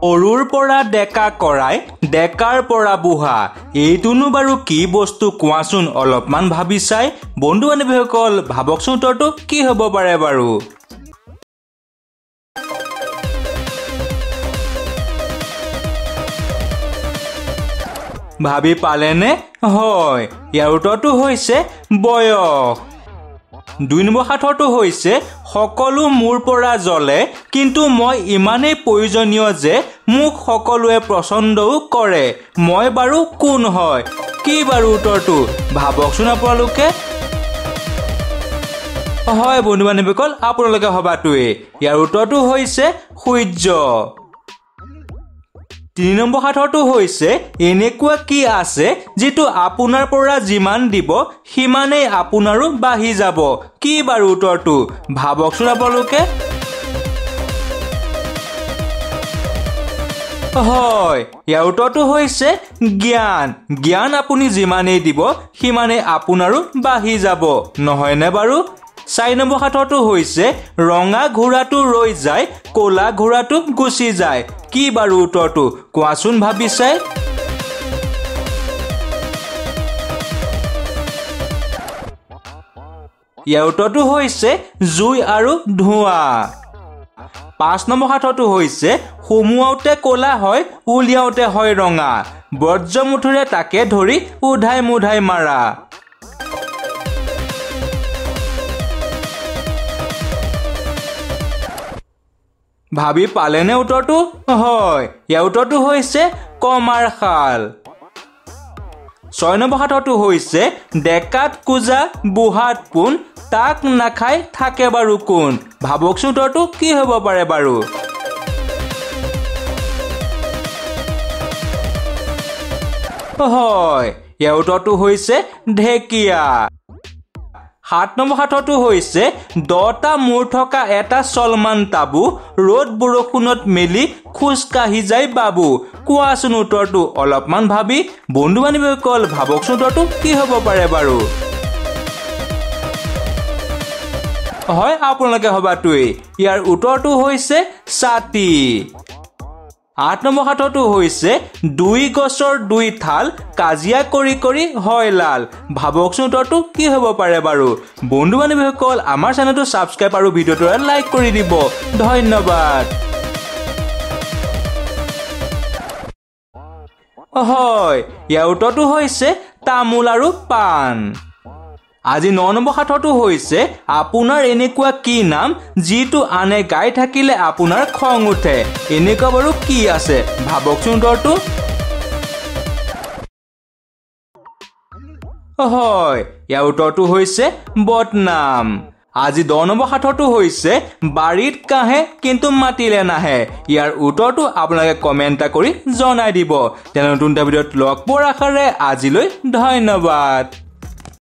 সৰুৰ পৰা ডেকা কৰাই ডেকাৰ পৰা বুঢ়া এইটোনো বাৰু কি বস্তু কোৱাচোন অলপমান ভাবি চাই বন্ধু বান্ধৱীসকল ভাবকচোন উত্তৰটো কি হ'ব পাৰে বাৰু ভাবি পালেনে হয় ইয়াৰ উত্তৰটো হৈছে বয়স 2 নম্বৰ সাঁথৰটো হৈছে সকলো মোৰ পৰা জ্বলে কিন্তু মই ইমানেই প্ৰয়োজনীয় যে মোক সকলোৱে পছন্দও কৰে মই বাৰু কোন হয় কি বাৰু উত্তৰটো ভাবকচোন আপোনালোকে হয় বন্ধু বান্ধৱীসকল আপোনালোকে হবাটোৱে ইয়াৰ উত্তৰটো হৈছে সূৰ্য 3 নম্বৰ সাঁথৰটো হৈছে এনেকুৱা কি আছে যেটো আপোনাৰ পৰা যিমান দিব সিমানেই আপোনাৰো বাঢ়ি যাব কি বাৰু উত্তৰটো ভাবকচোন আপোনালোকে হয় ইয়াৰ উত্তৰটো হৈছে জ্ঞান আপুনি যিমানেই দিব সিমানেই আপোনাৰো বাঢ়ি যাব নহয়নে বাৰু 4 নম্বৰ সাঁথৰটো হৈছে ৰঙা ঘোঁৰাটো ৰৈ যায় ক'লা ঘোঁৰাটো গুচি যায় কি বাৰু উত্তৰটো কোৱাচোন ভাবি চাই ইয়াৰ উত্তৰটো হৈছে জুই আৰু ধোঁৱা 5 নম্বৰ সাঁথৰটো হৈছে সোমোৱাওতে ক'লা হয় উলিয়াওতে হয় ৰঙা বজ্ৰমুঠুৰে তাকে ধৰি উধাই মুধাই মাৰা ভাবি পালেনে উত্তৰটো হয় ইয়াৰ উত্তৰটো হৈছে কমাৰ শাল 6 নম্বৰ সাঁথৰটো হৈছে ডেকাত কুজা বুঢ়াত পোন তাক নাখাই থাকে বাৰু কোন ভাবকচোন উত্তৰটো কি হ'ব পাৰে বাৰু হয় ইয়াৰ উত্তৰটো হৈছে ঢেকীয়া 7 নম্বৰ সাঁথৰটো হৈছে 10টা মূৰ থকা এটা চলমান তাবু ৰ'দ বৰষুণত মেলি খোজ কাঢ়ি যায় বাবু কোৱাচোন উত্তৰটো অলপমান ভাবি বন্ধু বান্ধৱীসকল ভাবকচোন উত্তৰটো কি হ'ব পাৰে বাৰু হয় আপোনালোকে হবাটোৱে ইয়াৰ উত্তৰটো হৈছে ছাতি 8 নম্বৰ সাঁথৰটো হৈছে 2 গছৰ 2 থাল কাজিয়া কৰি কৰি হয় লাল ভাবকচোন উত্তৰটো কি হ'ব পাৰে বাৰু বন্ধু বান্ধৱীসকল আমাৰ চেনেলটো সাবস্ক্ৰাইব আৰু ভিডিঅ'টো লাইক কৰি দিব ধন্যবাদ হয় ইয়াৰ উত্তৰটো হৈছে তামোল আৰু পাণ আজি 9 নম্বৰ সাঁথৰটো হৈছে আপোনাৰ এনেকুৱা কি নাম যিটো আনে গাই থাকিলে আপোনাৰ খং উঠে এনেকুৱা বাৰু কি আছে ভাবকচোন উত্তৰটো হয় ইয়াৰ উত্তৰটো হৈছে বদনাম আজি 10 নম্বৰ সাঁথৰটো হৈছে বাৰীত কাহে কিন্তু মাতিলে নাহে ইয়াৰ উত্তৰটো আপোনালোকে কমেন্ট কৰি জনাই দিব তেনে নতুন ভিডিঅ'ত লগ পোৱাৰ আশাৰে আজিলৈ ধন্যবাদ